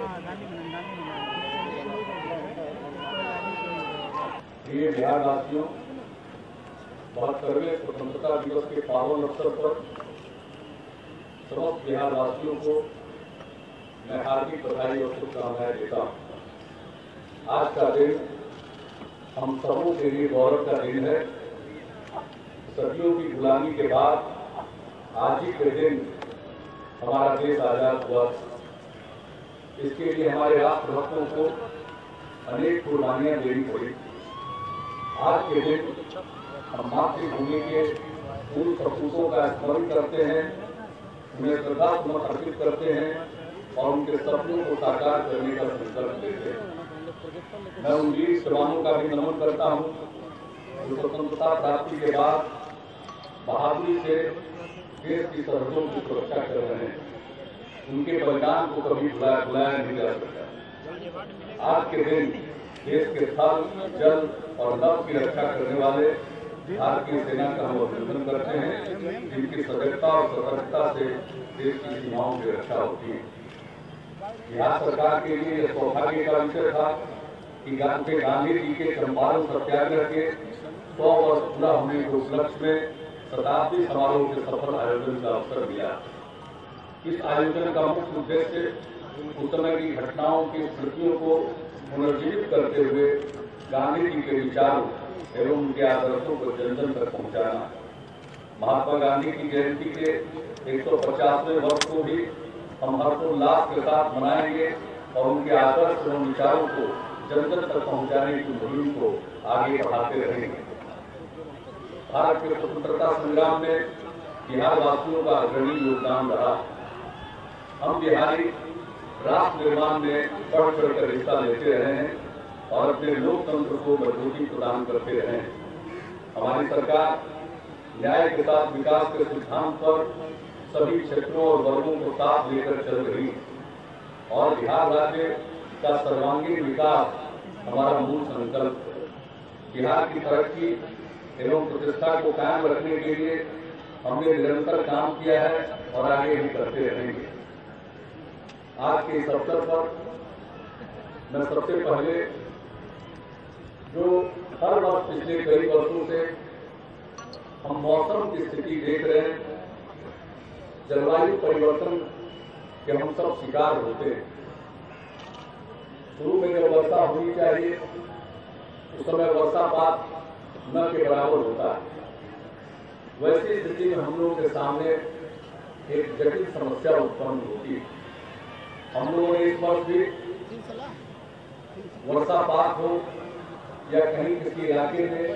ये बिहार वासियों, 72वें स्वतंत्रता दिवस के पावन अवसर पर समस्त बिहार वासियों को मैं हार्दिक बधाई और शुभकामनाएं देता हूँ। आज का दिन हम सबों के लिए गौरव का दिन है। सदियों की गुलामी के बाद आज ही के दिन हमारा देश आजाद हुआ। इसके लिए हमारे राष्ट्रभक्तों को अनेक कुर्बानियां देनी पड़ी। आज के दिन हम मातृभूमि के उन सपूतों का स्मरण करते हैं, उन्हें श्रद्धासुमन अर्पित करते हैं और उनके सपनों को साकार करने का संकल्प लेते हैं। मैं उन वीर जवानों का भी नमन करता हूं जो स्वतंत्रता प्राप्ति के बाद बहादुरी से देश की सरहदों की सुरक्षा कर रहे हैं। उनके बलिदान को कभी भुलाया नहीं जा सकता। आज के दिन देश के थल, जल और नभ की रक्षा करने वाले भारतीय सेना का हम अभिनंदन करते हैं, जिनकी सजगता और सतर्कता से देश की सीमाओं की रक्षा होती है। बिहार सरकार के लिए यह सौभाग्य का विषय था कि गांधी जी के चंपारण सत्याग्रह के 100 वर्ष पूरा होने के उपलक्ष्य में शताब्दी समारोह के सफल आयोजन का अवसर मिला। इस आयोजन का मुख्य उद्देश्य उस समय की घटनाओं की स्मृतियों को पुनर्जीवित करते हुए गांधी जी के विचारों एवं उनके आदर्शों को जन जन तक पहुंचाना। महात्मा गांधी की जयंती के 150वें वर्ष को भी हम हर्षोल्लास के साथ मनाएंगे और उनके आदर्श एवं विचारों को जन जन तक पहुंचाने की मुहिम को आगे बढ़ाते रहेंगे। भारत के स्वतंत्रता संग्राम में बिहार वासियों का अग्रणी योगदान रहा। हम बिहारी राष्ट्र निर्माण में बढ़ चढ़कर हिस्सा लेते रहे हैं और अपने लोकतंत्र को मजबूती प्रदान करते रहे हैं। हमारी सरकार न्याय के साथ विकास के सिद्धांत पर सभी क्षेत्रों और वर्गों को साथ लेकर चल रही है और बिहार राज्य का सर्वांगीण विकास हमारा मूल संकल्प है। बिहार की तरक्की एवं प्रतिष्ठा को कायम रखने के लिए हमने निरंतर काम किया है और आगे भी करते रहेंगे। आज के इस अवसर पर मैं सबसे पहले जो हर वर्ष पिछले कई वर्षों से हम मौसम की स्थिति देख रहे हैं, जलवायु परिवर्तन के हम सब शिकार होते हैं। शुरू में जब वर्षा होनी चाहिए उस समय वर्षापात न के बराबर होता है। वैसी स्थिति में हम लोगों के सामने एक जटिल समस्या उत्पन्न होती है। हम लोगों ने इस वर्ष भी वर्षापात हो या कहीं किसी इलाके में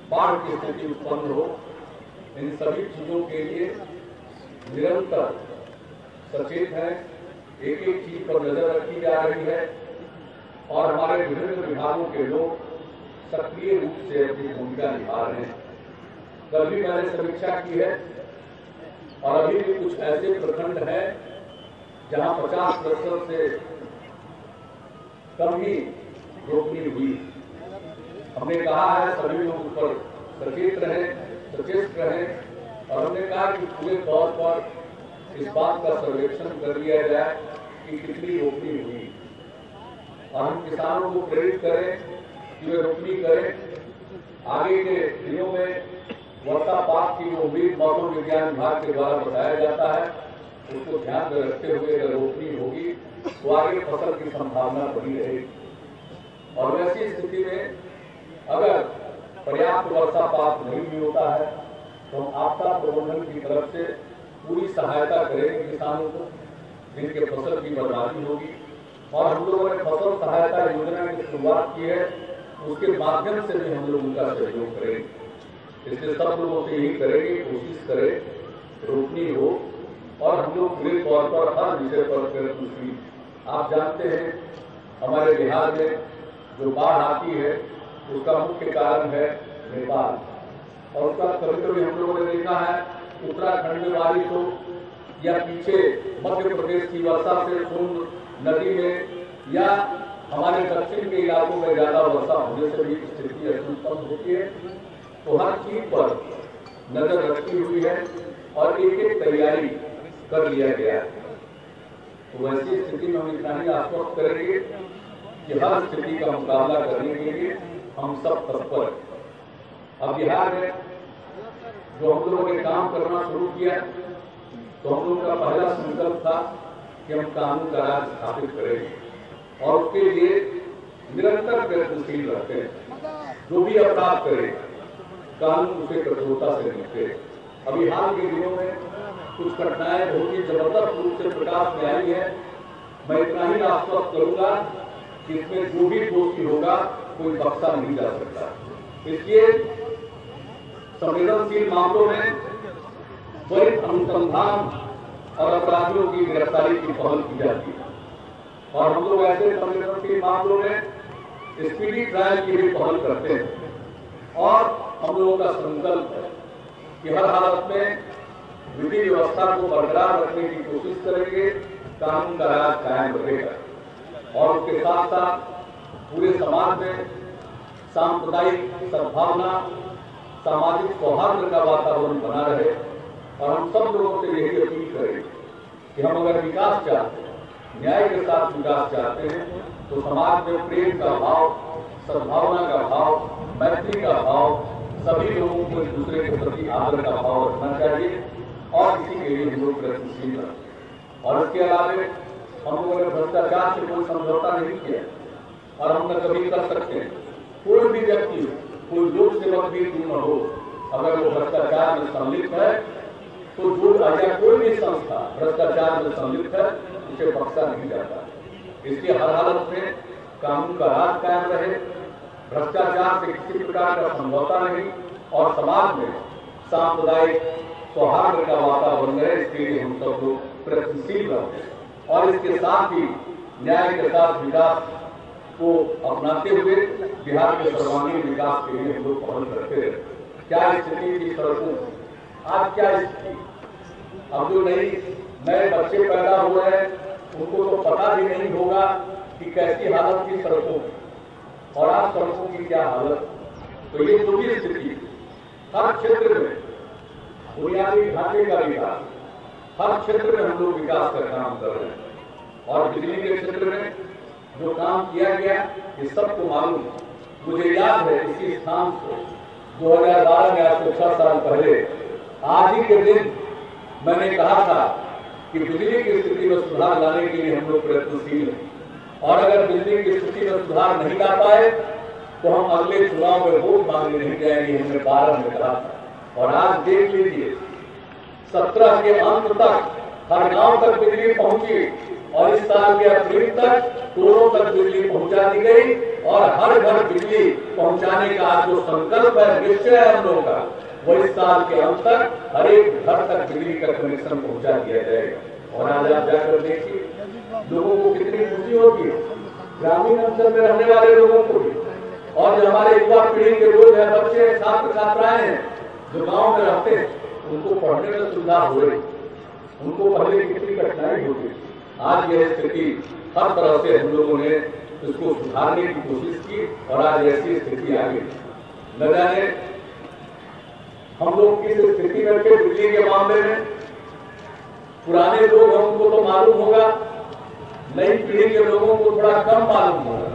बाढ़ की स्थिति उत्पन्न हो, इन सभी चीजों के लिए निरंतर सचेत है। एक एक चीज पर नजर रखी जा रही है और हमारे विभिन्न विभागों के लोग सक्रिय रूप से अपनी भूमिका निभा रहे हैं। कल भी मैंने समीक्षा की है और अभी भी कुछ ऐसे प्रखंड हैं जहां 50% से कम ही रोपनी हुई। हमने कहा है सभी लोग ऊपर सचेत रहें और हमने कहा कि पूरे तौर पर इस बात का सर्वेक्षण कर लिया जाए कि कितनी रोपनी हुई और हम किसानों को प्रेरित करें कि वे रोपनी करें। आगे के दिनों में वर्षापात की जो उम्मीद मौसम विज्ञान विभाग के द्वारा बताया जाता है उसको ध्यान में रखते हुए अगर रोपनी होगी तो आगे फसल की संभावना बनी रहेगी। और वैसी स्थिति में अगर पर्याप्त वर्षापात नहीं भी होता है तो हम आपदा प्रबंधन की तरफ से पूरी सहायता करेंगे किसानों को जिनके फसल की बर्बादी होगी। और हम लोगों ने फसल सहायता योजना की शुरुआत की है, उसके माध्यम से भी हम लोग उनका सहयोग करेंगे। इसलिए सब लोगों से यही करेंगे, कोशिश करें रोपनी हो और हम लोग पूरे तौर पर हर विषय पर प्रयत्नशील। आप जानते हैं हमारे बिहार में जो बाढ़ आती है उसका मुख्य कारण है नेपाल और उसका कभी कभी हम लोगों ने देखा है उत्तराखंड में बारिश हो या पीछे मध्य प्रदेश की वर्षा से सोन नदी में या हमारे दक्षिण के इलाकों में ज्यादा वर्षा होने से भी स्थिति उत्पन्न होती है। तो हर चीज पर नजर रखी हुई है और एक एक तैयारी कर लिया गया है। तो वैसी स्थिति में हम इतना ही आश्वस्त करेंगे कि हर स्थिति का मुकाबला करने के लिए हम सब तत्पर हैं। अब बिहार में जो हम लोगों ने काम करना शुरू किया तो हम लोगों का पहला संकल्प था कि हम कानून का राज स्थापित करेंगे और उसके लिए निरंतर प्रयत्नशील रहते हैं। जो भी अपराध करे कानून उसे कठोरता से निपटे। अभी हाल के दिनों में कुछ घटनाएं बहुत ही जबरदस्त रूप से प्रकाश में आई है। मैं इतना ही आश्वस्त करूंगा कि इसमें जो भी दोषी होगा कोई बख्शा नहीं जा सकता। इसलिए संवेदनशील मामलों में त्वरित अनुसंधान और अपराधियों की गिरफ्तारी की पहल की जाती है और हम लोग ऐसे संवेदनशील मामलों में स्पीडी ट्रायल की भी पहल करते हैं और हम लोगों का संकल्प है कि हर हालत में विधि व्यवस्था को बरकरार रखने की कोशिश करेंगे, कानून का राज कायम रहेगा और उसके साथ साथ पूरे समाज में सांप्रदायिक सद्भावना, सामाजिक सौहार्द का वातावरण बना रहे। और हम सब लोगों से यही अपील करें कि हम अगर विकास चाहते हैं, न्याय के साथ विकास चाहते हैं तो समाज में प्रेम का भाव, सद्भावना का भाव, मैत्री का भाव, सभी लोगों को एक दूसरे के प्रति आदर का भाव रखना चाहिए और इसी के लिए हम लोग प्रयत्नशील हैं। और इसके अलावे हम लोगों ने भ्रष्टाचार से कोई समझौता नहीं किया और हम न कभी कर सकते हैं। कोई भी व्यक्ति, कोई लोक सेवक भी क्यों न हो, अगर वो भ्रष्टाचार में सम्मिलित है तो जो या कोई भी संस्था भ्रष्टाचार में सम्मिलित है उसे बख्शा नहीं जाता। इसलिए हर हालत में कानून का राज कायम रहे, भ्रष्टाचार से किसी प्रकार का समझौता नहीं और समाज में सांप्रदायिक सौहार्द का वातावरण रहे। इसके लिए हम सब लोग प्रयत्नशील रहें और इसके साथ ही न्याय के साथ विकास को अपनाते हुए बिहार के सर्वांगीण विकास के लिए हम लोग पहल करते हैं। क्या स्थिति की सड़कों, आज क्या स्थिति, अब जो नए बच्चे पैदा हुए हैं उनको तो पता भी नहीं होगा कि कैसी हालत की सड़कों की और आज सड़कों की क्या हालत। तो ये जो भी स्थिति हर क्षेत्र में बुनियादी ढांचे का विकास, हर क्षेत्र में हम लोग विकास का काम कर रहे हैं और बिजली के क्षेत्र में जो काम किया गया ये सबको मालूम। मुझे याद है इसी स्थान से 2012 में आज से 6 साल पहले आज ही के दिन मैंने कहा था कि बिजली की स्थिति में सुधार लाने के लिए हम लोग प्रयत्नशील हैं और अगर बिजली की स्थिति में सुधार नहीं ला पाए तो हम अगले चुनाव में वोट मांगने नहीं जाएंगे, हमने 12 में कहा था। और आज देख लीजिए 17 के अंत तक हर गांव तक बिजली पहुंची और इस साल के अप्रैल तक टोलों तक बिजली पहुंचा दी गई और हर घर बिजली पहुंचाने का जो संकल्प है, निश्चय है हम लोगों का, वो इस साल के अंत तक हर एक घर तक बिजली का कनेक्शन पहुंचा दिया जाएगा। और आज आप जाकर देखिए लोगों को कितनी खुशी होगी, ग्रामीण अंचल में रहने वाले लोगों को भी और जो हमारे युवा पीढ़ी के लोग हैं, बच्चे, छात्र छात्राएं हैं जो गाँव में रहते हैं, उनको पढ़ने में सुविधा हो रही। उनको पहले कितनी कठिनाई होती, आज यह स्थिति हर तरह से हम लोगों ने इसको सुधारने की कोशिश की और आज ऐसी स्थिति आ गई। न जाने हम लोग किस स्थिति में थे बिजली के मामले में। पुराने लोग हैं उनको तो मालूम होगा, नई पीढ़ी के लोगों को थोड़ा कम मालूम होगा।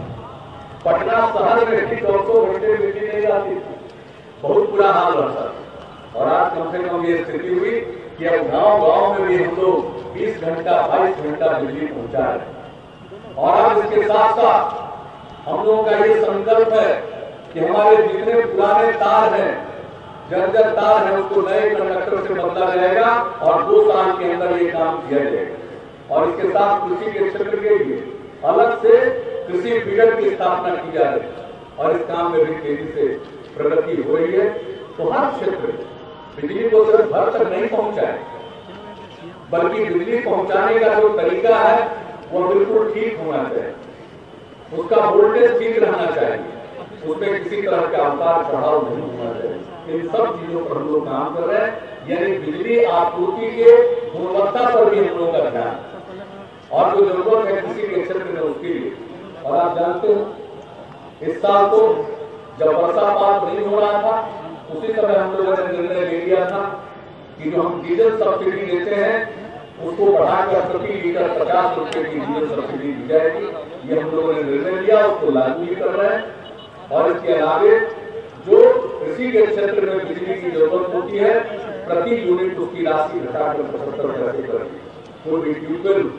पटना शहर में भी 200 घंटे बिजली नहीं आती थी, बहुत बुरा हाल रहता था और आज कम से कम ये स्थिति हुई कि अब गांव-गांव में भी हम लोग 20 घंटा 22 घंटा बिजली पहुंचा रहे। और अब इसके साथ साथ हम लोगों का ये संकल्प है कि हमारे जितने पुराने तार हैं, जर्जर तार है, उसको नए कंडक्टर से बदला जाएगा और 2 साल के अंदर ये काम किया जाएगा। और इसके साथ कृषि के क्षेत्र के लिए अलग से कृषि फीडर की स्थापना की जा रही है और इस काम में भी तेजी से प्रगति हो रही है। तो हर क्षेत्र में बिजली को सिर्फ घर तक नहीं पहुंचाए, बल्कि बिजली पहुंचाने का जो तरीका है वो बिल्कुल ठीक होना चाहिए, उसका वोल्टेज ठीक रहना चाहिए, उसमें किसी तरह का उतार चढ़ाव नहीं होना चाहिए। इन सब चीजों पर हम लोग काम कर रहे हैं, यानी बिजली आपूर्ति के गुणवत्ता पर भी हम लोगों का ध्यान और जो जरूरत है किसी के क्षेत्र में उसके लिए। और आप जानते हो इस साल तो जब वर्षापात नहीं हो रहा था उसी समय हम लोगों ने निर्णय ले लिया था कि जो हम डीजल सब्सिडी देते हैं उसको बढ़ाकर प्रति लीटर 50 रुपए की डीजल सब्सिडी दी जाएगी। ये हम लोगों ने निर्णय लिया, उसको लागू भी कर रहे हैं। और इसके अलावे जो कृषि के क्षेत्र में बिजली की जरूरत होती है, प्रति यूनिट उसकी राशि घटाकर 75 पैसे कर दी। कोई भी ट्यूबवेल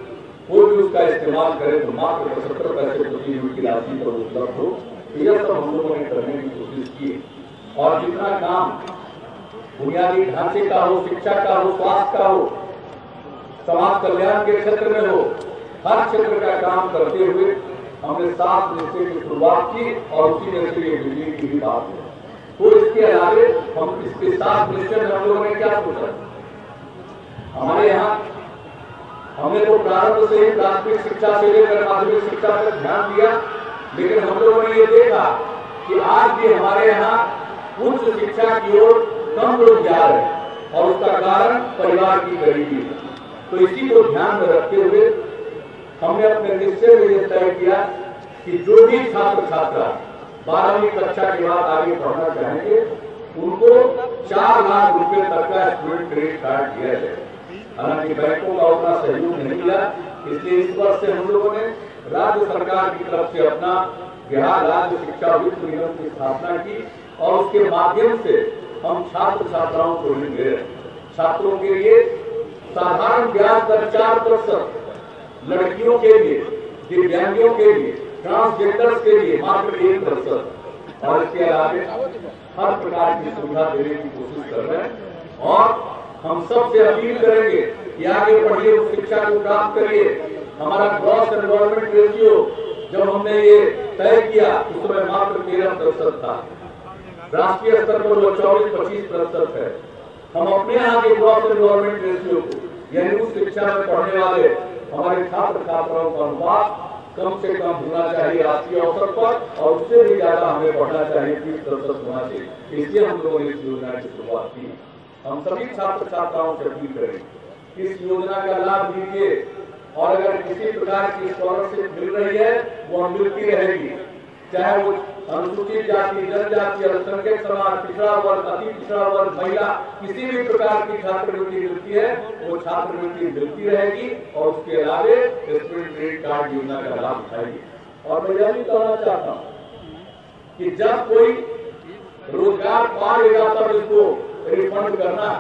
कोई भी उसका इस्तेमाल करे तो मात्र 75 पैसे प्रति यूनिट की राशि पर उपलब्ध हो। यह सब हम लोगों ने करने की कोशिश की। और जितना काम बुनियादी ढांचे का हो, शिक्षा का हो, स्वास्थ्य का हो, समाज कल्याण के क्षेत्र में हो, हर क्षेत्र का काम करते हुए हमने 7 निश्चय की शुरुआत की और उसी में से ये बिजली की भी बात है। तो इसके अलावे हम इसके 7 निश्चय में हम लोगों ने क्या सोचा, हमारे यहाँ हमने तो प्रारंभ से ही प्राथमिक शिक्षा से लेकर माध्यमिक शिक्षा तक ध्यान दिया, लेकिन हम लोगों ने ये देखा कि आज भी हमारे यहाँ उच्च शिक्षा की ओर कम लोग जा रहे हैं और उसका कारण परिवार की गरीबी है। तो इसी को ध्यान में रखते हुए हमने अपने निश्चय में यह तय किया कि जो भी छात्र छात्रा 12वीं कक्षा के बाद आगे पढ़ना चाहेंगे उनको 4 लाख रुपए तक का स्टूडेंट क्रेडिट कार्ड दिया जाए। हालांकि बैंकों का उतना सहयोग नहीं मिला, इसलिए इस वर्ष से हम लोगों ने राज्य सरकार की तरफ से अपना बिहार राज्य शिक्षा वित्त निगम की स्थापना की और उसके माध्यम से हम छात्र छात्राओं को ऋण दे रहे हैं। छात्रों के लिए साधारण ब्याज दर 4%, लड़कियों के लिए, दिव्यांगों के लिए, ट्रांसजेंडर्स के लिए मात्र 1%। और इसके अलावे हर प्रकार की सुविधा देने की कोशिश कर रहे हैं। और हम सबसे अपील करेंगे कि आगे बढ़िए, उस शिक्षा को प्राप्त करिए। हमारा ग्रॉस एनरोलमेंट रेशियो जब हमने ये तय किया उस समय मात्र 13% था, राष्ट्रीय स्तर पर वो 24-25% है। हम अपने यहाँ के ग्रॉस एनरोलमेंट रेशियो को यानी उस शिक्षा में पढ़ने वाले हमारे छात्र छात्राओं का अनुपात कम से कम होना चाहिए राष्ट्रीय औसत पर, और उससे भी ज्यादा हमें पढ़ना चाहिए, 30% होना चाहिए। इसलिए हम लोगों ने इस योजना की शुरुआत की। हम सभी छात्र छात्राओं से अपील करें इस योजना का लाभ लीजिए और अगर किसी प्रकार की स्कॉलरशिप मिल रही है वो मिलती रहेगी, चाहे वो अनुसूचित जाति, जनजाति, अल्पसंख्यक समाज, पिछड़ा वर्ग, अति पिछड़ा वर्ग, महिला, किसी भी प्रकार की छात्रवृत्ति मिलती है वो छात्रवृत्ति मिलती रहेगी और उसके अलावे स्टूडेंट क्रेडिट कार्ड योजना का लाभ उठाएगी। और मैं यह भी कहना चाहता हूँ कि जब कोई रोजगार पा लेगा तब इसको रिफंड करना,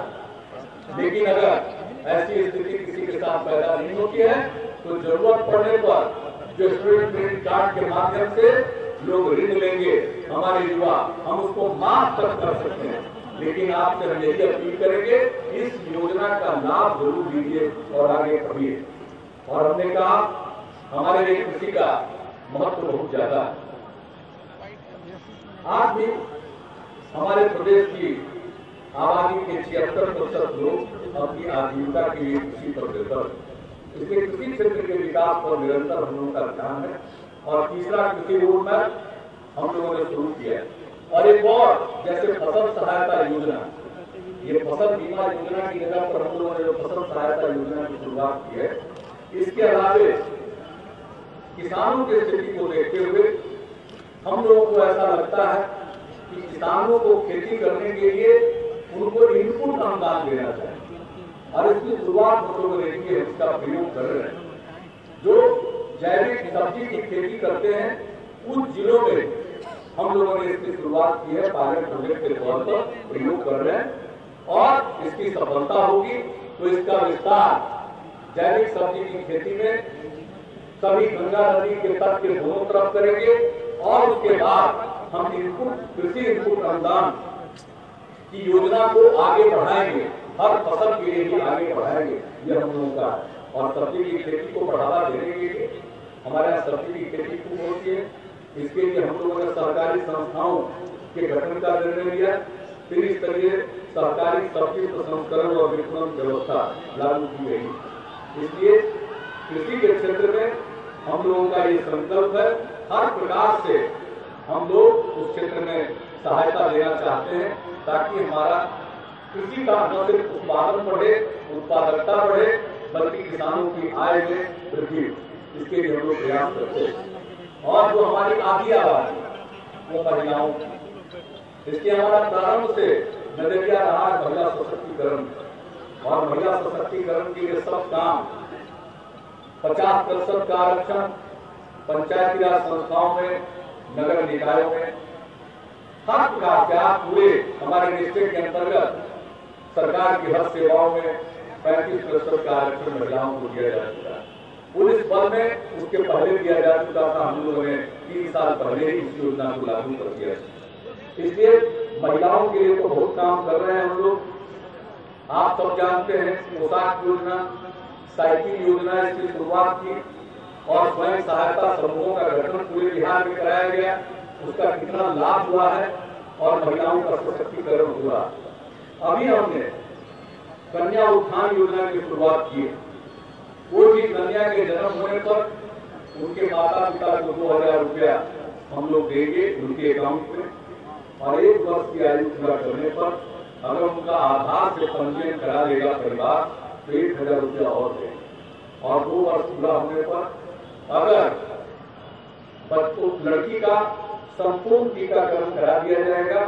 लेकिन अगर ऐसी स्थिति किसी के साथ पैदा नहीं होती है तो जरूरत पड़ने पर जो स्टूडेंट क्रेडिट कार्ड के माध्यम से लोग ऋण लेंगे, हमारे युवा, हम उसको माफ तक कर सकते हैं। लेकिन आपसे हम यही अपील करेंगे इस योजना का लाभ जरूर लीजिए और आगे बढ़िए। और हमने कहा हमारे लिए कृषि का महत्व बहुत ज्यादा है। आज भी हमारे प्रदेश की आबादी के 76% लोग अपनी आजीविका के लिए कृषि पर निर्भर है। इसलिए कृषि क्षेत्र के विकास पर निरंतर हम लोगों का ध्यान है। और तीसरा कृषि रोड मैप हम लोगों ने शुरू किया है। और एक और जैसे फसल सहायता योजना, ये फसल बीमा योजना की जगह पर हम लोगों ने जो फसल सहायता योजना की शुरुआत की है, इसके अलावे किसानों की स्थिति को देखते हुए हम लोगों को ऐसा लगता है कि किसानों को खेती करने के लिए उनको इनपुट अनुदान देना चाहिए और इसकी शुरुआत हम लोगों ने की है, इसका प्रयोग कर रहे हैं। जो जैविक सब्जी की खेती करते हैं उन जिलों में हम लोगों ने इसकी शुरुआत की है, पायलट प्रोजेक्ट के तौर पर प्रयोग कर रहे हैं और इसकी सफलता होगी तो इसका विस्तार जैविक सब्जी की खेती में सभी गंगा नदी के तट के दोनों तरफ करेंगे और उसके बाद हम इनपुट कृषि इनपुट अनुदान की योजना को आगे बढ़ाएंगे, हर फसल के लिए भी आगे बढ़ाएंगे, यह हम लोगों का है। और सब्जी की खेती को बढ़ावा देने के लिए हमारे यहाँ सब्जी की खेती खूब होती है। इसके लिए हम लोगों ने सहकारी संस्थाओं के गठन का निर्णय लिया, त्रिस्तरीय सहकारी सब्जी प्रसंस्करण और विपणन व्यवस्था लागू की गई। इसलिए कृषि के क्षेत्र में हम लोगों का ये संकल्प है, हर प्रकार से हम लोग उस क्षेत्र में सहायता देना चाहते हैं ताकि हमारा कृषि का न सिर्फ उत्पादन बढ़े, उत्पादकता बढ़े, बल्कि किसानों की आय में वृद्धि, इसके लिए हम लोग प्रयास करते हैं। और जो हमारी आधी आबादी वो महिलाओं, इसके हमारा प्रारंभ से नजरिया रहा महिला सशक्तिकरण। और महिला सशक्तिकरण के लिए सब काम 50% का आरक्षण पंचायती राज संस्थाओं में, नगर निकायों में, हर प्रकार के आप पूरे हमारे डिस्ट्रिक्ट के अंतर्गत सरकार की हर सेवाओं में 35% का आरक्षण महिलाओं को दिया जा चुका है। पुलिस बल में उसके पहले दिया जा चुका था, हम लोगों ने 3 साल पहले ही इस योजना को लागू कर दिया। इसलिए महिलाओं के लिए तो बहुत काम कर रहे हैं हम लोग। आप सब जानते हैं पोशाक योजना, साइकिल योजना इसकी शुरुआत की और स्वयं सहायता समूहों का गठन पूरे बिहार में कराया गया। उसका कितना लाभ हुआ है और महिलाओं का सशक्तिकरण हुआ। अभी हमने कन्या उत्थान योजना की शुरुआत की है। कोई भी कन्या के जन्म होने पर उनके माता पिता को 2000 रुपया हम लोग देंगे उनके अकाउंट में, और 1 वर्ष की आयु पूरा करने पर अगर उनका आधार से पंजीयन करा देगा परिवार तो 1000 रुपया और देंगे, और 2 वर्ष पूरा होने पर अगर बच्चों लड़की का संपूर्ण टीकाकरण करा दिया जाएगा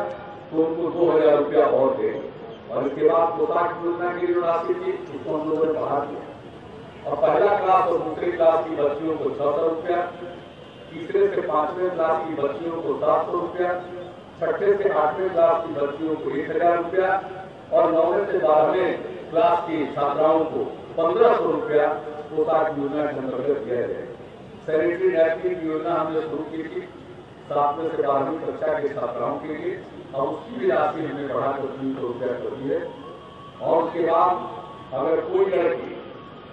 तो उनको 2000 रुपया और देंगे। और इसके बाद पोशाक योजना की जो राशि थी उसको हम लोगों ने बढ़ा दिया, और पहला क्लास और दूसरी क्लास की बच्चियों को 600 रुपया, तीसरे से 5वें क्लास की बच्चियों को 700 रुपया, छठे से 8वें क्लास की बच्चियों को 1000 रुपया, और 9वें से 12वें क्लास की छात्राओं को 1500 रुपया पोशाक योजना के अंतर्गत दिया जाएगा। सैनिटरी नैपकिन की योजना हमने शुरू की थी 7वें से 12वीं कक्षा के छात्राओं के लिए, और उसकी भी राशि हमने बढ़ाकर 300 रुपया कर दी है। और उसके बाद अगर कोई लड़की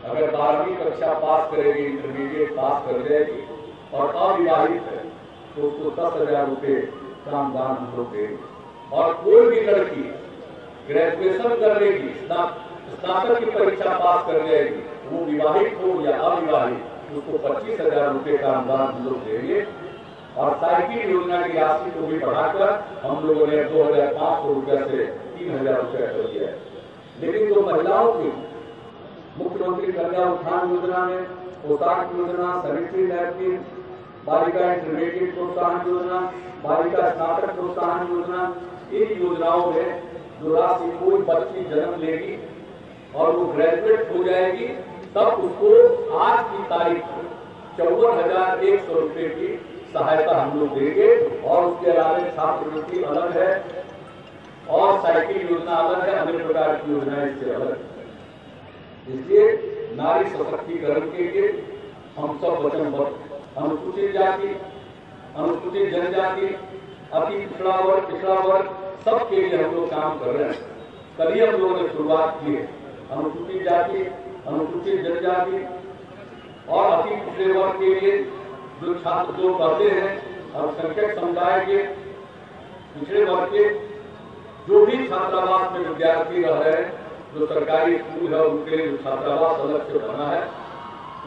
अगर 12वीं कक्षा पास करेगी, इंटरमीडिएट पास कर जाएगी और अविवाहित है तो उसको 10,000 रुपये का अनुदान हम लोग देंगे। और कोई भी लड़की ग्रेजुएशन कर लेगी, स्नातक की परीक्षा पास कर जाएगी, वो विवाहित हो या अविवाहित, उसको 25,000 रुपये का अनुदान हम लोग देंगे। और साइकिल योजना की राशि को भी बढ़ाकर हम लोगों ने 2500 रुपया से 3000 रुपया कर दिया है। लेकिन जो महिलाओं की मुख्यमंत्री कन्या उत्थान योजना में पोशाक योजना, सैनिटरी नैपकिन, बालिका इंटरमीडिएट प्रोत्साहन योजना, बालिका स्नातक प्रोत्साहन योजना, इन योजनाओं में जो राशि कोई बच्ची जन्म लेगी और वो ग्रेजुएट हो जाएगी तब उसको आज की तारीख 54,100 रुपये की सहायता हम लोग देंगे। और उसके अलावा छात्रवृत्ति अलग है और साइकिल योजना अलग है, अन्य प्रकार की योजनाएं इससे अलग है। इसलिए नारी सशक्तिकरण के लिए हम सब वचनबद्ध, अनुसूचित जाति, अनुसूचित जनजाति, अति पिछड़ा वर्ग सबके लिए हम लोग काम कर रहे हैं। कल ही हम लोगों ने शुरुआत की है। अनुसूचित जाति, अनुसूचित जनजाति और अति पिछड़े वर्ग के लिए जो छात्र जो पढ़ते हैं, अल्पसंख्यक समुदाय के, पिछड़े वर्ग के जो भी छात्रावास में विद्यार्थी रह रहे हैं, जो सरकारी स्कूल है उनके लिए जो छात्रावास अलग से बना है,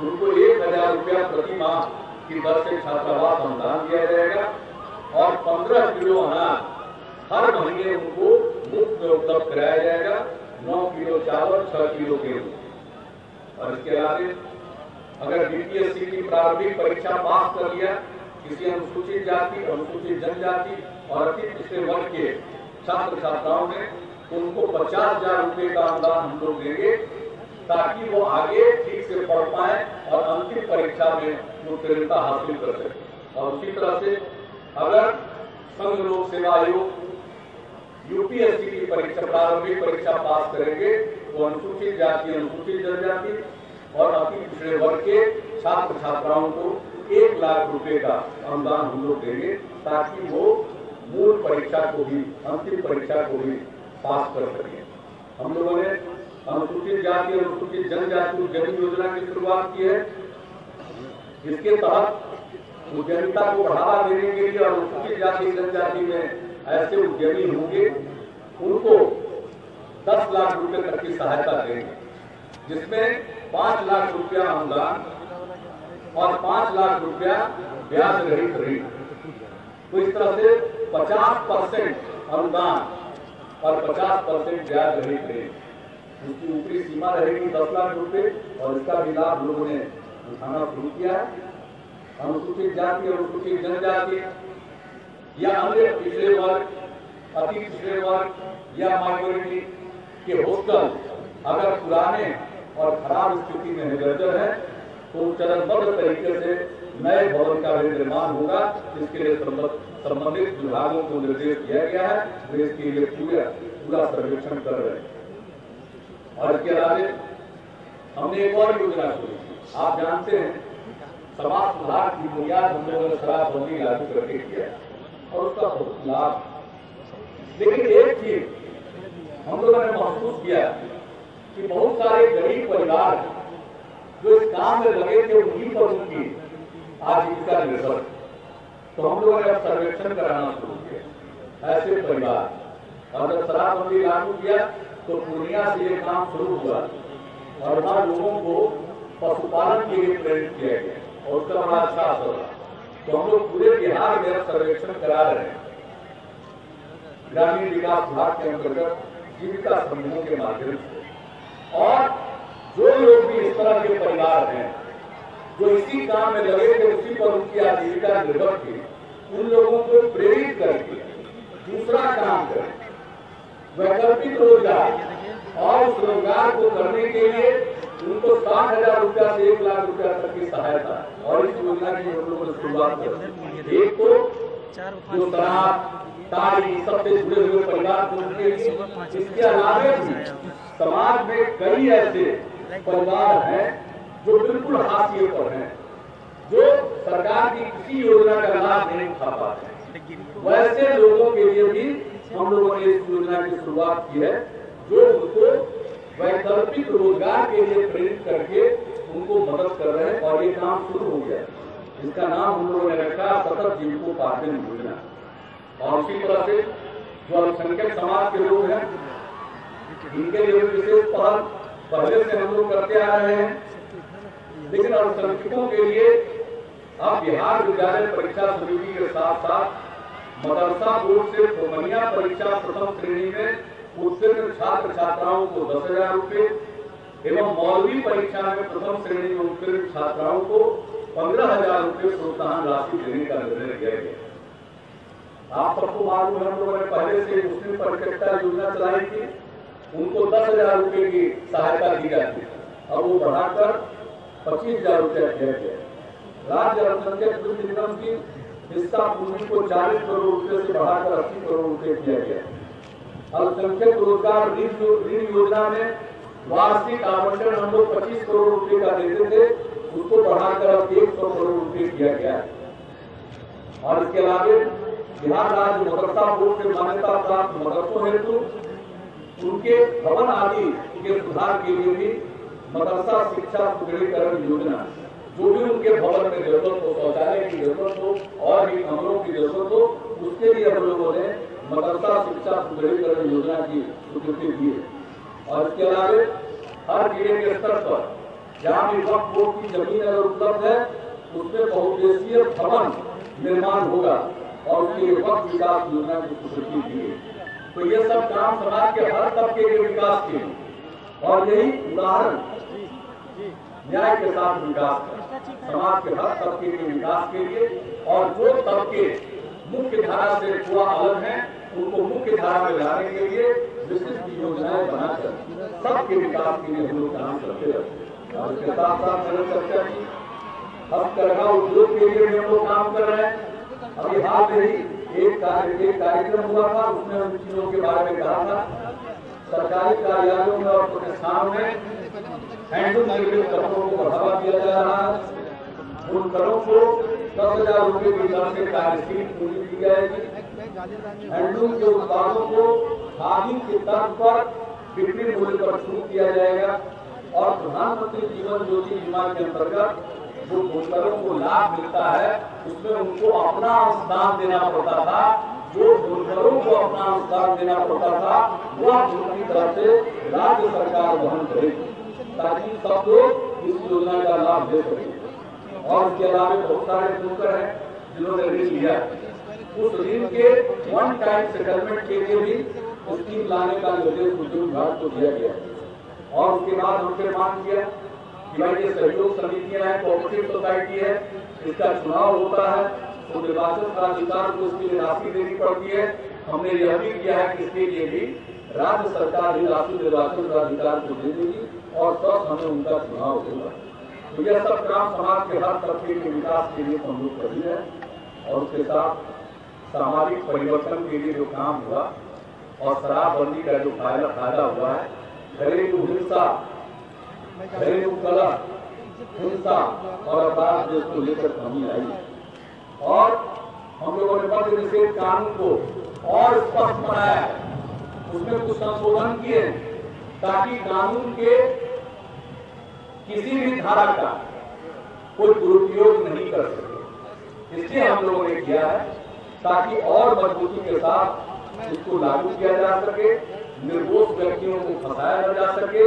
उनको 1000 रुपया प्रति माह की दर से छात्रावास अनुदान दिया जाएगा और 15 किलो अनाज हर महीने उनको मुफ्त में उपलब्ध कराया जाएगा। 9 किलो चावल, 6 किलो गेहूं। और इसके अलावा अगर बीपीएससी की प्रारंभिक परीक्षा पास कर लिया किसी अनुसूचित जाति, अनुसूचित जनजाति और अति पिछड़े वर्ग के छात्र छात्राओं ने, उनको 50,000 रुपये का अनुदान हम लोग देंगे ताकि वो आगे ठीक से पढ़ पाए और अंतिम परीक्षा में उत्तीर्णता हासिल कर सके। और उसी तरह से अगर संघ लोक सेवा आयोग यूपीएससी की परीक्षा प्रारंभिक परीक्षा पास करेंगे तो अनुसूचित जाति, अनुसूचित जनजाति और अति पिछड़े वर्ग के छात्र छात्राओं को 1 लाख रुपए का अनुदान हम लोग देंगे ताकि वो मूल परीक्षा को भी, अंतिम परीक्षा को भी पास कर सके। हम लोगों ने अनुसूचित जाति, अनुसूचित जनजाति उद्यमी योजना की शुरुआत की है। इसके तहत उद्यमिता को बढ़ावा देने के लिए और अनुसूचित जाति जनजाति में ऐसे उद्यमी होंगे उनको 10 लाख रुपए तक की सहायता देंगे, जिसमें 5 लाख रुपया अनुदान और 5 लाख रुपया ब्याज रहित ऋण। तो इस तरह से 50% अनुदान और 50% ब्याज रहित ऋण, उसकी ऊपरी सीमा रहेगी 10 लाख रुपए और इसका भी लाभ लोगों ने उठाना शुरू किया है। अनुसूचित जाति, अनुसूचित जनजाति या अन्य पिछड़े वर्ग, अति पिछड़े वर्ग या माइनॉरिटी के हॉस्टल अगर पुराने और खराब स्थिति में जर्जर है तो चरणबद्ध तरीके से नए भवन का भी निर्माण होगा। इसके लिए संबंधित विभागों को निर्देश दिया गया है, वे इसके लिए पूरा सर्वेक्षण कर रहे हैं। और इसके अलावा हमने एक और योजना शुरू की। आप जानते हैं समाज सुधार की बुनियाद हम लोगों ने शराबबंदी लागू करके किया और उसका बहुत लाभ। लेकिन एक चीज हम लोगों ने महसूस किया कि बहुत सारे गरीब परिवार जो इस काम में लगे थे उन्हीं पर उनकी आजीविका निर्भर। तो हम लोगों ने अब सर्वेक्षण कराना शुरू किया ऐसे परिवार। और जब शराबबंदी लागू किया तो पूर्णिया से ये काम शुरू हुआ और वहां लोगों को पशुपालन के लिए प्रेरित किया गया और उसका बड़ा अच्छा असर रहा। तो हम लोग पूरे बिहार में सर्वेक्षण करा रहे हैं ग्रामीण विकास विभाग के अंतर्गत जीविका समूहों के माध्यम से। और जो लोग भी इस तरह के परिवार हैं जो इसी काम में लगे थे, उसी पर उनकी आजीविका निर्भर थी, उन लोगों को प्रेरित करके दूसरा काम करें, वैकल्पिक रोजगार। और उस रोजगार को करने के लिए उनको 60,000 रुपया से 1 लाख रुपया तक की सहायता। और इस योजना की हम लोगों ने शुरुआत की। एक तो जो शराब ताड़ी सबसे जुड़े हुए परिवार को उनके लिए, इसके अलावा भी समाज में कई ऐसे परिवार हैं जो बिल्कुल हाशिए पर हैं, जो सरकार की किसी योजना का लाभ नहीं उठा पाते। वैसे लोगों के लिए भी हम लोगों ने इस योजना की शुरुआत की है, जो उनको वैकल्पिक रोजगार के लिए प्रेरित करके उनको मदद कर रहे हैं। और ये काम शुरू हो गया। इसका नाम हम लोगों ने रखा सतत जीविकोपार्जन योजना। और उसी तरह से जो अल्पसंख्यक समाज के लोग हैं, इनके लिए विशेष पहल पहले से हम लोग करते आ रहे हैं। लेकिन अल्पसंख्यकों के लिए अब बिहार विद्यालय परीक्षा समिति के साथ साथ मदरसा बोर्ड से फोरमनिया परीक्षा प्रथम श्रेणी में उत्तीर्ण छात्र छात्राओं को 10,000 रुपये एवं मौलवी परीक्षा में प्रथम श्रेणी में उत्तीर्ण छात्राओं को 15,000 रुपये प्रोत्साहन राशि देने का निर्णय किया गया। आप सबको मालूम है, हम लोगों ने पहले से मुस्लिम परिचर्चा योजना चलाई थी, उनको 10,000 रुपये की सहायता दी जाती है। अब वो बढ़ाकर 25,000 रुपया किया गया। राज्य अल्पसंख्यक वृद्धि निगम की हिस्सा पूंजी को 40 करोड़ रुपये से बढ़ाकर 80 करोड़ रुपये किया गया। अल्पसंख्यक रोजगार ऋण योजना में वार्षिक आवंटन हम लोग 25 करोड़ रुपये का देते थे, उसको बढ़ाकर अब 100 करोड़ रुपये किया गया है। और इसके अलावा बिहार राज्य मदरसा बोर्ड से मान्यता प्राप्त मदरसों हेतु उनके भवन आदि के सुधार के लिए भी मदरसा शिक्षा सुदृढ़ीकरण योजना, जो भी उनके भवन में जरूरत हो, शौचालय की जरूरत हो और भी कमरों की जरूरत हो, उसके लिए हम लोगों ने मदरसा शिक्षा सुदृढ़ीकरण योजना की स्वीकृति दी है। और इसके अलावा हर जिले के स्तर पर जहाँ भी वक्फ बोर्ड की जमीन अगर उपलब्ध है, उसमें बहुउद्देशीय भवन निर्माण होगा और उसके लिए वक्फ विकास योजना की स्वीकृति दी है। तो ये सब काम समाज के हर तबके के विकास के लिए, और यही उदाहरण न्याय के साथ विकास का, समाज के हर तबके के विकास के लिए। और जो तबके मुख्य धारा से थोड़ा अलग हैं, उनको मुख्य धारा में लाने के लिए विशिष्ट योजनाएं बनाकर सबके विकास के लिए हम लोग काम करते रहते हैं। और इसके साथ साथ मैंने चर्चा की, हस्तकरघा उद्योग के लिए भी हम लोग काम कर रहे हैं। अभी हाल में ही एक कार्यक्रम हुआ था, उसमें उन चीजों के बारे में कहा था। सरकारी कार्यालयों में और प्रतिष्ठानों में हैंडलूम निर्मित कपड़ों को बढ़ावा दिया जा रहा है। उन करों को 10,000 रुपये की दर से कार्यशील पूंजी दी जाएगी। हैंडलूम के उत्पादों को खादी के तर्ज पर बिक्री मूल्य पर छूट किया जाएगा। और प्रधानमंत्री जीवन ज्योति बीमा के अंतर्गत जो बुनकरों को लाभ मिलता है, उसमें उनको अपना अनुदान देना पड़ता था। जो बुनकरों को अपना अनुदान देना पड़ता था, वह उनकी तरफ से राज्य सरकार वहन करेगी, ताकि सब लोग इस योजना का लाभ ले सकें। और इसके अलावा बहुत सारे बुनकर हैं जिन्होंने ऋण लिया, उस ऋण के वन टाइम सेटलमेंट के लिए भी स्कीम लाने का निर्देश उद्योग विभाग को दिया गया। और उसके बाद उनसे मांग किया कि भाई ये सहयोग समितियां हैं, कोऑपरेटिव सोसाइटी है, इसका चुनाव होता है तो निर्वाचन प्राधिकार को इसके लिए राशि देनी पड़ती है। हमने यह भी किया है कि इसके लिए भी राज्य सरकार ही राष्ट्रीय निर्वाचन प्राधिकार को दे देगी और तब हमें उनका चुनाव होगा। तो यह सब काम समाज के हर तबके के विकास के लिए हम लोग कर रहे हैं और उसके साथ सामाजिक परिवर्तन के लिए जो काम हुआ और शराबबंदी का जो फायदा हुआ है, घरेलू हिंसा, घरेलू कलह, हिंसा और अपराध देश को लेकर कमी आई और हम लोगों ने मद्य निषेध कानून को और स्पष्ट बनाया है, उसमें कुछ संशोधन किए ताकि कानून के किसी भी धारा का कोई दुरुपयोग नहीं कर सके। इसलिए हम लोगों ने किया है ताकि और मजबूती के साथ इसको लागू किया जा सके, निर्दोष व्यक्तियों को फंसाया न जा सके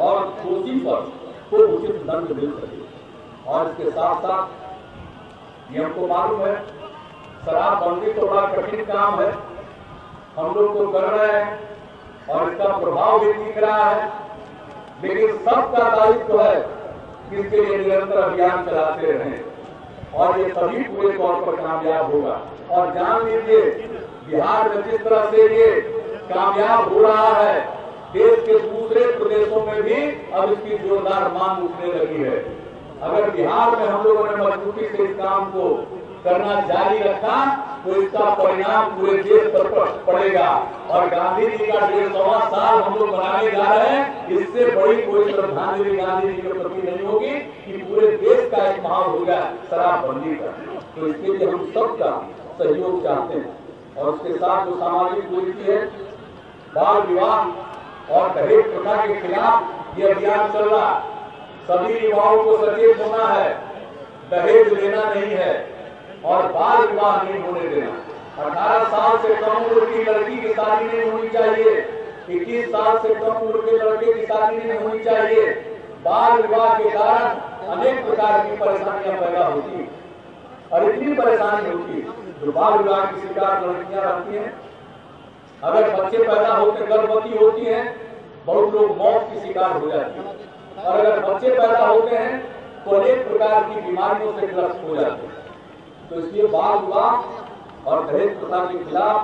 और दोषी पर को उचित दंड मिल सके। और इसके साथ साथ ये हमको मालूम है शराबबंदी तो बड़ा कठिन काम है, हम लोग तो कर रहे हैं और इसका प्रभाव भी दिख रहा है, लेकिन सबका दायित्व है कि इसके लिए निरंतर अभियान चलाते रहें और ये सभी पूरे तौर पर कामयाब होगा। और जान लीजिए बिहार में जिस तरह से ये कामयाब हो रहा है, देश के दूसरे प्रदेशों में भी अब इसकी जोरदार मांग उठने लगी है। अगर बिहार में हम लोगों ने मजबूती से इस काम को करना जारी रखा तो इसका परिणाम पूरे देश पर पड़ेगा और गांधी जी का 150वां साल हम लोग मनाने जा रहे हैं, इससे बड़ी कोई श्रद्धांजलि गांधी जी के प्रति नहीं होगी कि पूरे देश का एक माहौल होगा शराबबंदी का। तो इसके लिए हम सबका सहयोग चाहते हैं और उसके साथ जो सामाजिक कुरीति है, बाल विवाह और दहेज प्रथा के खिलाफ ये अभियान चल रहा, सभी युवाओं को सचेत होना है, दहेज लेना नहीं है और बाल विवाह नहीं होने देना। 18 साल से कम उम्र की लड़की की शादी नहीं होनी चाहिए, 21 साल से कम उम्र के लड़के की शादी नहीं होनी चाहिए। बाल विवाह के कारण अनेक प्रकार की परेशानियां पैदा होती हैं और इतनी परेशानी होती है जो बाल विवाह की शिकार लड़कियां रहती हैं। अगर बच्चे पैदा होकर गर्भवती होती हैं, बहुत लोग मौत की शिकार हो जाती है और अगर बच्चे पैदा होते हैं तो अनेक प्रकार की बीमारियों से ग्रस्त हो जाते हैं। तो इसलिए बाल विवाह और दहेज प्रथा के खिलाफ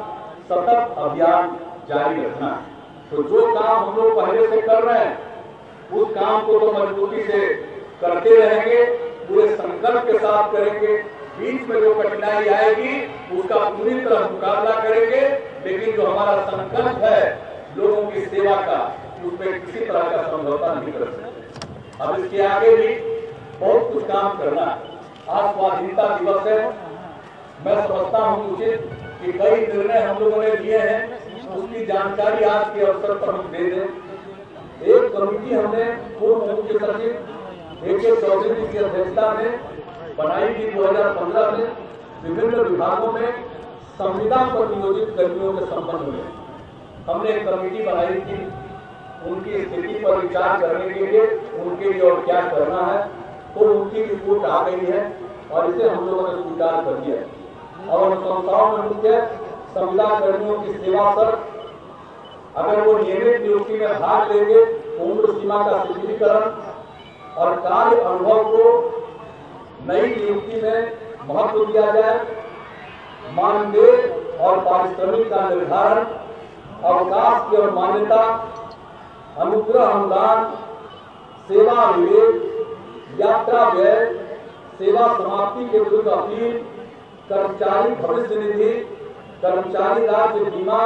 सतत अभियान जारी रखना। तो जो काम हम लोग पहले से कर रहे हैं उस काम को तो मजबूती से करते रहेंगे, पूरे संकल्प के साथ करेंगे। बीच में जो कठिनाई आएगी उसका पूरी तरह मुकाबला करेंगे, लेकिन जो हमारा संकल्प है लोगों की सेवा का, उसमें किसी तरह का समझौता नहीं कर सकते। अब इसके आगे भी बहुत कुछ काम करना है। आज स्वाधीनता दिवस है, मैं समझता हूँ उचित कि कई निर्णय हम लोगों ने लिए हैं, उसकी जानकारी आज के अवसर पर हम दे दें। एक कमेटी हमने पूर्व मुख्य सचिव AK चौधरी जी की अध्यक्षता में बनाई थी 2015 में, विभिन्न विभागों में संविदा पर नियोजित कर्मियों के संबंध में हमने एक कमेटी बनाई थी, उनकी स्थिति पर विचार करने के लिए, उनके लिए और क्या करना है। तो उनकी रिपोर्ट आ गई है और इसे हम लोगों ने स्वीकार कर दिया है। और संस्थाओं में मुख्य संविदा कर्मियों की सेवा पर अगर वो नियमित नियुक्ति में भाग लेंगे तो उम्र सीमा का शिथिलीकरण और कार्य अनुभव को नई नियुक्ति में महत्व दिया जाए, मानदेय और पारिश्रमिक का निर्धारण, अवकाश की मान्यता, अनुग्रह अनुदान, सेवा विवेक, यात्रा व्यय, सेवा समाप्ति के विरुद्ध अपील, कर्मचारी भविष्य निधि, कर्मचारी राज्य बीमा,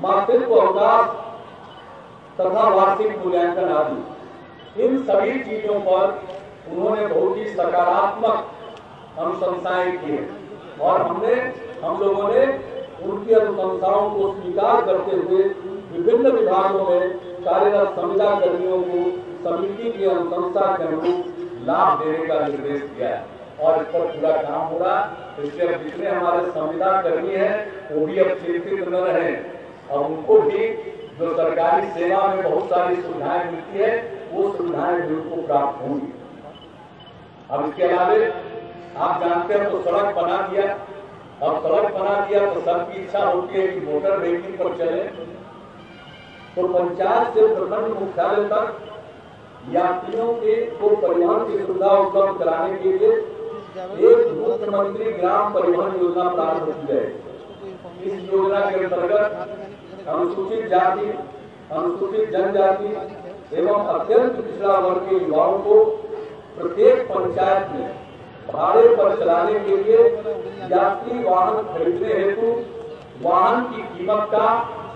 मातृत्व अवकाश तथा वार्षिक मूल्यांकन आदि, इन सभी चीजों पर उन्होंने बहुत ही सकारात्मक अनुशंसाएं की और हम लोगों ने उनकी अनुशंसाओं को स्वीकार करते हुए विभिन्न विभागों में कार्यरत संविदा कर्मियों को समिति की अनुशंसा के अनुरूप लाभ देने का निर्देश दिया है और इस पर पूरा काम हो रहा। इसलिए अब जितने हमारे संविदा कर्मी हैं वो भी अब चिंतित न रहे और उनको भी जो सरकारी सेवा में बहुत सारी सुविधाएं मिलती है वो सुविधाएं भी उनको प्राप्त होंगी। अब इसके अलावे आप जानते हैं तो सड़क बना दिया, अब सड़क बना दिया तो सबकी इच्छा होती है कि मोटर व्हीकल पर चले। तो पंचायत से प्रखंड मुख्यालय तक यात्रियों को परिवहन की सुविधा उपलब्ध कराने के लिए एक मुख्यमंत्री ग्राम परिवहन योजना प्रारंभ की जाएगी। इस योजना के अंतर्गत अनुसूचित जाति, अनुसूचित जनजाति एवं अत्यंत पिछड़ा वर्ग के युवाओं को प्रत्येक पंचायत में भाड़े पर चलाने के लिए यात्री वाहन खरीदने हेतु वाहन की कीमत का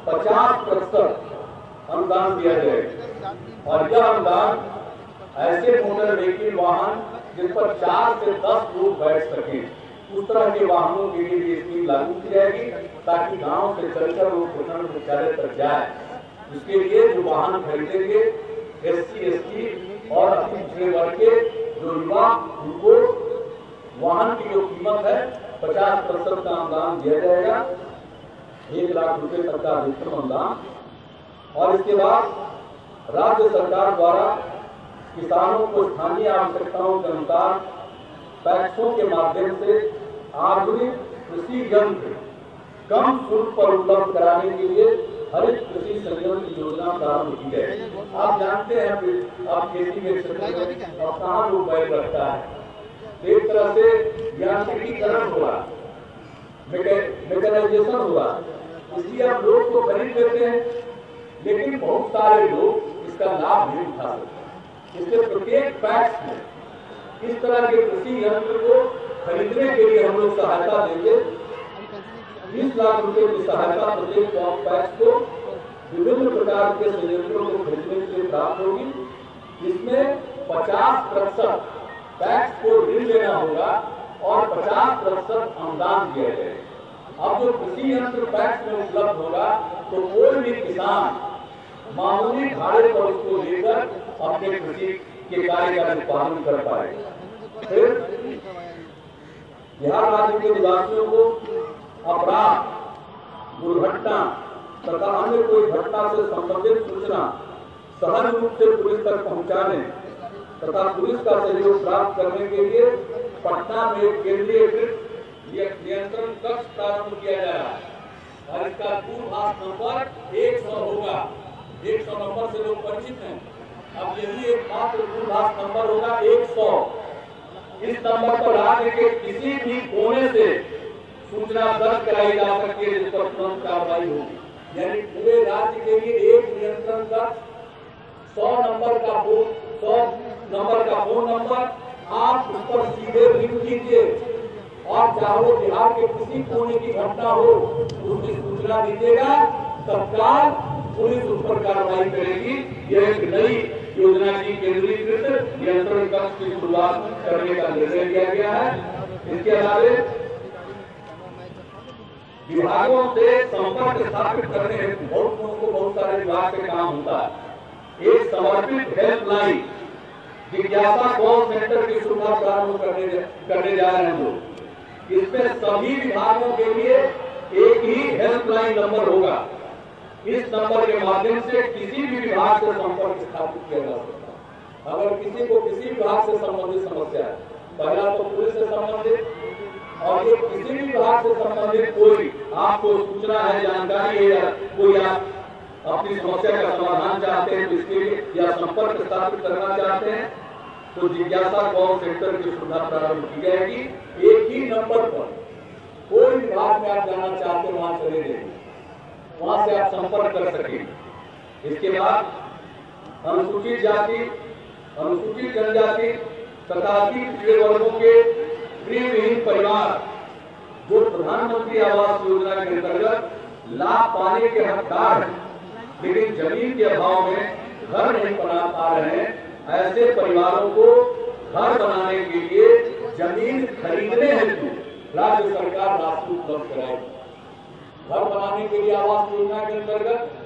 50% अनुदान दिया जाएगा। और यह अनुदान ऐसे मोटर व्हीकल वाहन जिन पर 4 से 10 लोग बैठ सके, उस तरह के वाहनों के लिए ये स्कीम लागू की जाएगी, ताकि गांव से चलकर वो प्रखंड मुख्यालय तक जाए। इसके लिए जो वाहन खरीदेंगे SC, ST और अति पिछड़े वर्ग के जो युवा, उनको वाहन की जो कीमत है 50% का अनुदान दिया जाएगा, 1 लाख रुपए तक का अधिकतम अनुदान। और इसके बाद राज्य सरकार द्वारा किसानों को स्थानीय आवश्यकताओं के अनुसार पैक्सों के माध्यम से आधुनिक कृषि यंत्र कम शुल्क पर उपलब्ध कराने के लिए हरित कृषि संयंत्र योजना प्रारंभ की गई। आप जानते हैं अब खेती के क्षेत्र में अब कहाँ लोग बैल रखता है, एक तरह से यांत्रिकीकरण हुआ, मेकनाइजेशन हुआ, इसलिए अब लोग तो खरीद लेते हैं, लेकिन बहुत सारे लोग इसका लाभ नहीं उठा सकते। इसके प्रत्येक पैक्स में इस तरह के कृषि यंत्र को खरीदने के लिए हम लोग सहायता देंगे। 20 लाख रुपए की सहायता प्रत्येक पैक्स को विभिन्न प्रकार के संयंत्रों को खरीदने के लिए प्राप्त होगी। इसमें 50% पैक्स को ऋण लेना होगा और 50% अनुदान दिया जाएगा। अब जो कृषि यंत्र पैक्स में उपलब्ध होगा तो कोई भी किसान मामूली भाड़े पर उसको लेकर अपने कृषि के कार्य का निष्पादन कर पाएगा। फिर बिहार राज्य के निवासियों को अपराध, दुर्घटना तथा अन्य कोई घटना से संबंधित सूचना सहज रूप से पुलिस तक पहुंचाने तथा पुलिस का सहयोग प्राप्त करने के लिए पटना में केंद्रीयकृत नियंत्रण कक्ष प्रारंभ किया जा रहा है और इसका दूरभाष नंबर 100 होगा। 100 नंबर से लोग परिचित हैं। अब यही एक मात्र दूरभाष नंबर होगा 100। इस नंबर पर राज्य के किसी भी कोने से सूचना दर्ज कराई जा सकती है, जिस पर तुरंत कार्रवाई होगी। यानी पूरे राज्य के लिए एक नियंत्रण कक्ष 100 नंबर का फोन नंबर, आप उस पर सीधे लिंक कीजिए और चाहे बिहार के किसी कोने की घटना हो उसकी सूचना दीजिएगा, तत्काल पुलिस उस पर कार्रवाई करेगी। यह एक नई योजना की केंद्रीकृत नियंत्रण कक्ष की शुरुआत करने का निर्णय लिया गया है। इसके अलावा विभागों से संपर्क स्थापित करने हेतु बहुत सारे विभाग से काम होता है। एक समर्पित हेल्पलाइन जिज्ञासा कॉल सेंटर की शुरुआत प्रारंभ करने जा रहे हैं लोग। इसमें सभी विभागों के लिए एक ही हेल्पलाइन नंबर होगा। इस नंबर के माध्यम से किसी भी विभाग से संपर्क स्थापित किया जा सकता है। अगर किसी को किसी विभाग से संबंधित समस्या है, पहला तो पुलिस से संबंधित, और ये किसी भी विभाग से संबंधित कोई आपको सूचना है, जानकारी है, या कोई आप अपनी समस्या का समाधान चाहते हैं, तो इसके लिए या संपर्क स्थापित करना चाहते हैं, तो जिज्ञासा कॉल सेंटर की सुविधा प्रारंभ की जाएगी। एक ही नंबर पर कोई विभाग में आप जाना चाहते हैं वहां चले जाएंगे, वहां से आप संपर्क कर सकेंगे। इसके बाद अनुसूचित जाति, अनुसूचित जनजाति तथा अति पिछड़े वर्गों के गृहविहीन परिवार जो प्रधानमंत्री आवास योजना के अंतर्गत लाभ पाने के हकदार हैं, लेकिन जमीन के अभाव में घर नहीं बना पा रहे हैं, ऐसे परिवारों को घर बनाने के लिए जमीन खरीदने हेतु राज्य सरकार राशि उपलब्ध कराएगी। घर बनाने के लिए आवास योजना के अंतर्गत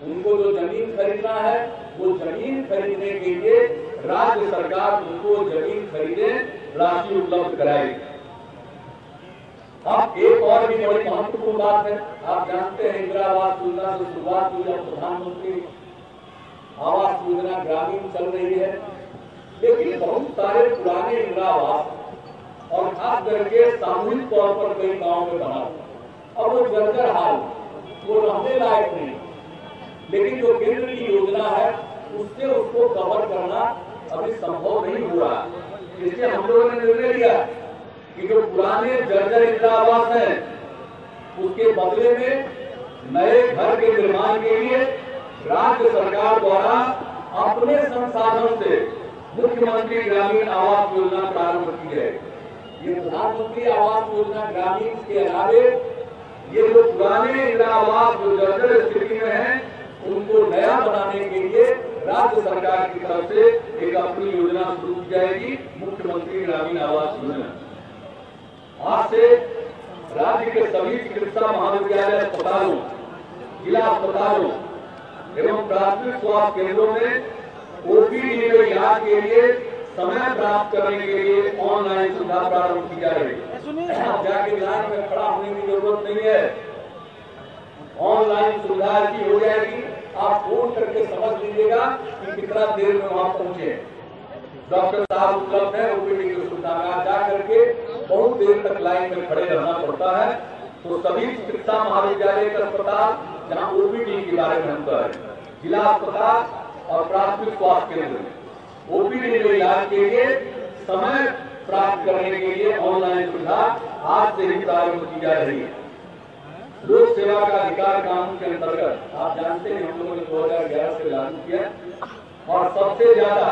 उनको जो जमीन खरीदना है, वो जमीन खरीदने के लिए राज्य सरकार उनको जमीन खरीदे राशि उपलब्ध कराएगी। अब एक और भी बड़ी महत्वपूर्ण बात है, आप जानते हैं इंदिरा आवास योजना से शुरुआत हुई, अब प्रधानमंत्री आवास योजना ग्रामीण चल रही है, लेकिन बहुत सारे पुराने इंदिरा आवास और खास करके सामूहिक तौर पर कई गांव में बना और वो जर्जर हाल, वो रहने लायक नहीं। लेकिन जो केंद्र की योजना है उससे उसको कवर करना अभी संभव नहीं हुआ। इसलिए हम लोगों ने निर्णय लिया कि जो पुराने जर्जर इंदिरा आवास है उसके बदले में नए घर के निर्माण के लिए राज्य सरकार द्वारा अपने संसाधन से मुख्यमंत्री ग्रामीण आवास योजना प्रारंभ की जाएगी। ये प्रधानमंत्री आवास योजना ग्रामीण के अलावे ये जो पुराने इंदिरा आवास जो जर्जर स्थिति में है उनको नया बनाने के लिए राज्य सरकार की तरफ से एक अपनी योजना शुरू की जाएगी, मुख्यमंत्री ग्रामीण आवास योजना। आज से राज्य के सभी चिकित्सा महाविद्यालय अस्पतालों, जिला अस्पतालों एवं प्राथमिक स्वास्थ्य केंद्रों में ओपीडी में इलाज के लिए समय प्राप्त करने के लिए ऑनलाइन सुविधा प्रारंभ की जा रही है। जाके लाइन में खड़ा होने की जरूरत नहीं है, ऑनलाइन सुविधा की हो जाएगी। आप फोन करके समझ लीजिएगा कि कितना देर में वहां पहुंचे। डॉक्टर साहब उपलब्ध है, ओपीडी की सुविधा में जा करके बहुत देर तक लाइन में खड़े रहना पड़ता है। तो सभी चिकित्सा महाविद्यालय के अस्पताल जहां ओपीडी के बारे में हम कह रहे हैं, जिला अस्पताल और प्राथमिक स्वास्थ्य केंद्र में ओपीडी में इलाज के लिए समय प्राप्त करने के लिए ऑनलाइन सुविधा आज से ही प्रारंभ की जा रही है। लोक सेवा का अधिकार कानून के अंतर्गत आप जानते हैं हम लोगों ने 2011 से लागू किया और सबसे ज्यादा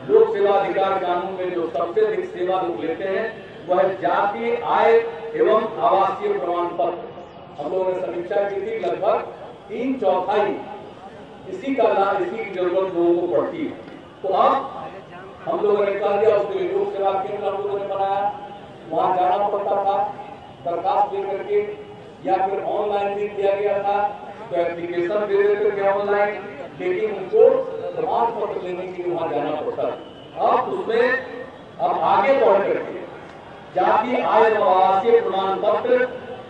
लोक सेवा अधिकार कानून में जो सबसे अधिक सेवा लोग लेते हैं वह जाति, आय एवं आवासीय प्रमाण पत्र। हम लोगों ने समीक्षा की थी, लगभग 3/4 इसी का लाभ, इसी की जरूरत लोगों को पड़ती है। तो अब हम लोगों ने कह दिया उसके लिए लोक सेवा केंद्र हम लोगों ने बनाया, वहां जाना पड़ता था दरखास्त लेकर के, या फिर ऑनलाइन भी किया गया था तो एप्लीकेशन दे देते थे ऑनलाइन, लेकिन उनको प्रमाण पत्र लेने के लिए वहां जाना पड़ता था। अब उसमें अब आगे बढ़ करके जाति, आय और आवासीय प्रमाण पत्र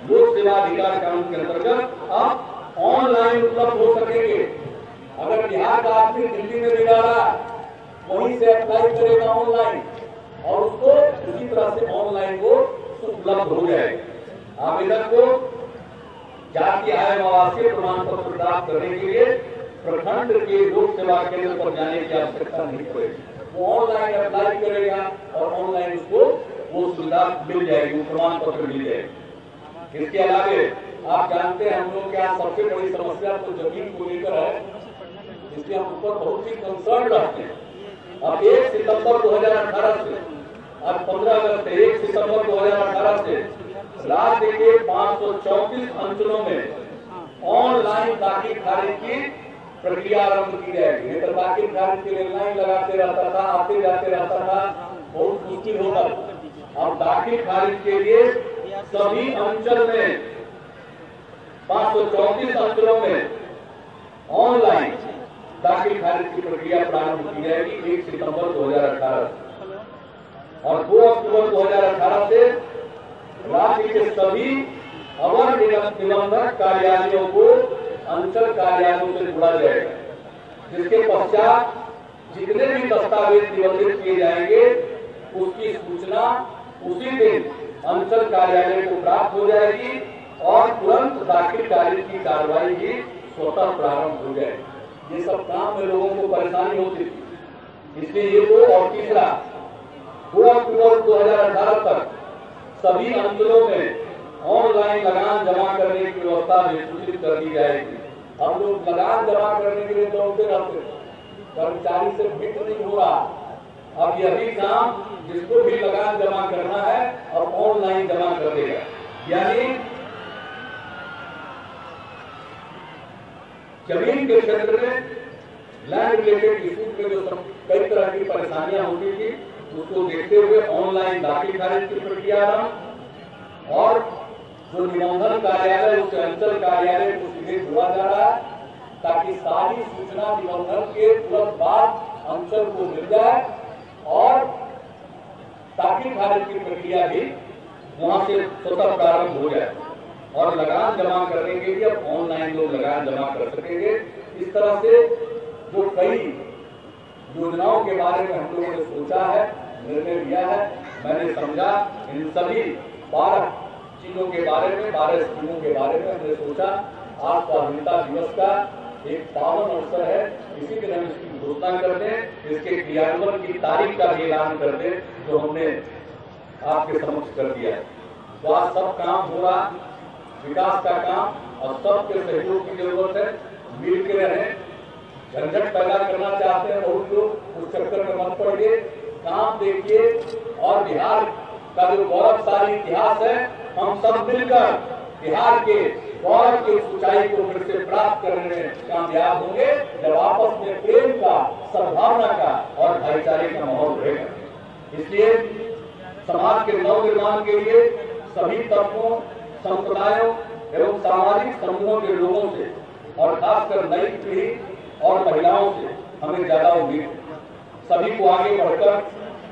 लोक सेवा अधिकार कानून के अंतर्गत अब ऑनलाइन उपलब्ध हो सकेंगे। अगर बिहार का आदमी दिल्ली में भी रहा वहीं से अप्लाई करेगा ऑनलाइन और उसको उसी तरह से ऑनलाइन वो उपलब्ध हो जाएगा। आवेदक को जाति, आय और आवासीय प्रमाण पत्र प्राप्त करने के लिए प्रखंड के लोक सेवा केंद्र पर जाने की आवश्यकता नहीं पड़ेगी। वो ऑनलाइन अप्लाई करेगा और ऑनलाइन उसको वो सुविधा मिल जाएगी, वो प्रमाण पत्र मिल जाएगी। इसके अलावे आप जानते हैं हम लोग क्या सबसे बड़ी समस्या तो जमीन को लेकर है, इसलिए हम ऊपर बहुत ही कंसर्न रहते हैं। अब 1 सितंबर 2018 से अब 15 अगस्त 1 सितंबर 2018 से राज्य के 534 अंचलों में ऑनलाइन दाखिल खारिज की प्रक्रिया आरंभ की जाएगी। नहीं तो दाखिल खारिज के लिए लाइन लगाते रहता था, आते जाते रहता था, बहुत मुश्किल होता। अब दाखिल खारिज के लिए सभी अंचल में 534 अंचलों में ऑनलाइन दाखिल खारिज की प्रक्रिया प्रारंभ की जाएगी 1 सितंबर 2018 और 2 अक्टूबर 2018 से राज्य के सभी अवर निबंधक कार्यालयों को अंचल कार्यालयों से जोड़ा जाएगा, जिसके पश्चात जितने भी दस्तावेज निबंधित किए जाएंगे उसकी सूचना उसी दिन अंचल कार्यालय को प्राप्त हो जाएगी और तुरंत दाखिल खारिज की कार्रवाई भी स्वतः प्रारंभ हो जाएगी। ये सब काम में लोगों को परेशानी होती थी, इसलिए ये 2 और तीसरा 2 अक्टूबर 2018 तक सभी अंचलों में ऑनलाइन लगान जमा करने की व्यवस्था सूचित कर दी जाएगी। हम लोग लगान जमा करने के लिए दौड़ते रहते, कर्मचारी से भेंट नहीं हो रहा। अब यही काम जिसको भी लगान जमा करना है और ऑनलाइन जमा कर देगा। यानी जमीन के क्षेत्र में लैंड रिलेटेड इश्यूज में जो कई तरह की परेशानियां होती थी उसको देखते हुए ऑनलाइन दाखिल खारिज की प्रक्रिया आरंभ और जो निबंधन कार्यालय उससे अंचल कार्यालय को सीधे जोड़ा जा रहा है ताकि सारी सूचना निबंधन के तुरंत बाद अंचल को मिल जाए और दाखिल खारिज की प्रक्रिया भी वहां से स्वतः प्रारंभ हो जाए और लगान जमा करने के लिए अब ऑनलाइन लोग लगान जमा कर सकेंगे। इस तरह से जो कई योजनाओं के बारे में हम लोगों ने सोचा है, निर्णय लिया है, मैंने समझा इन सभी 12 चीजों के बारे में, 12 स्कीमों के बारे में हमने सोचा आज स्वाधीनता दिवस का एक पावन अवसर है, इसी दिन हम इसकी घोषणा कर दें, इसके क्रियान्वयन की तारीख का भी ऐलान कर दें जो हमने आपके समक्ष कर दिया है। तो आज सब काम हो रहा, विकास का काम और सबके सहयोग की जरूरत है। मिल के रहें। झंझट पैदा करना चाहते हैं बहुत लोग, उस चक्कर में मत पड़िए, काम देखिए और बिहार का जो गौरवशाली इतिहास है, हम सब मिलकर बिहार के गौरव की ऊंचाई को फिर से प्राप्त करने में कामयाब होंगे, जब आपस में प्रेम का, सद्भावना का और भाईचारे का माहौल रहेगा। इसलिए समाज के नवनिर्माण के लिए सभी तत्वों, संप्रदायों एवं सामाजिक समूहों के लोगों से और खासकर नई पीढ़ी और महिलाओं से हमें ज्यादा उम्मीद है। सभी को आगे बढ़कर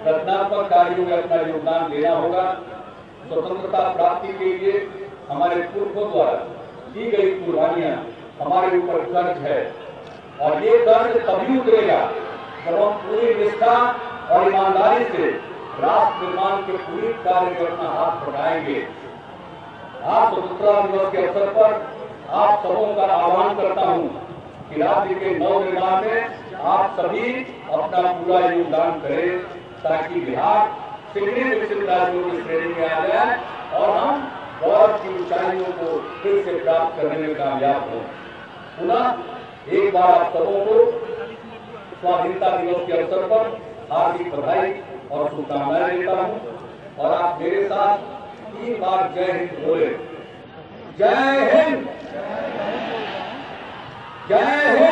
रचनात्मक कार्यों में अपना योगदान देना होगा। स्वतंत्रता प्राप्ति के लिए हमारे पूर्वजों द्वारा दी गई कुर्बानियां हमारे ऊपर कर्ज है और ये कर्ज तभी उतरेगा जब हम पूरी निष्ठा और ईमानदारी से राष्ट्र निर्माण के पूरी कार्य में अपना हाथ बढ़ाएंगे। आज स्वतंत्रता दिवस के अवसर पर आप सबों का आह्वान करता हूं कि राज्य के नव निर्माण में आप सभी अपना पूरा योगदान करें, ताकि बिहार शीघ्र विकसित राज्यों की श्रेणी में आ जाए और हम गौरव की ऊंचाइयों को फिर से प्राप्त करने में कामयाब हो। पुनः एक बार आप सबों को स्वाधीनता दिवस के अवसर पर हार्दिक बधाई और शुभकामनाएं देता हूं और आप मेरे साथ 3 बार जय हिंद बोले। जय हिंद, जय हिंद।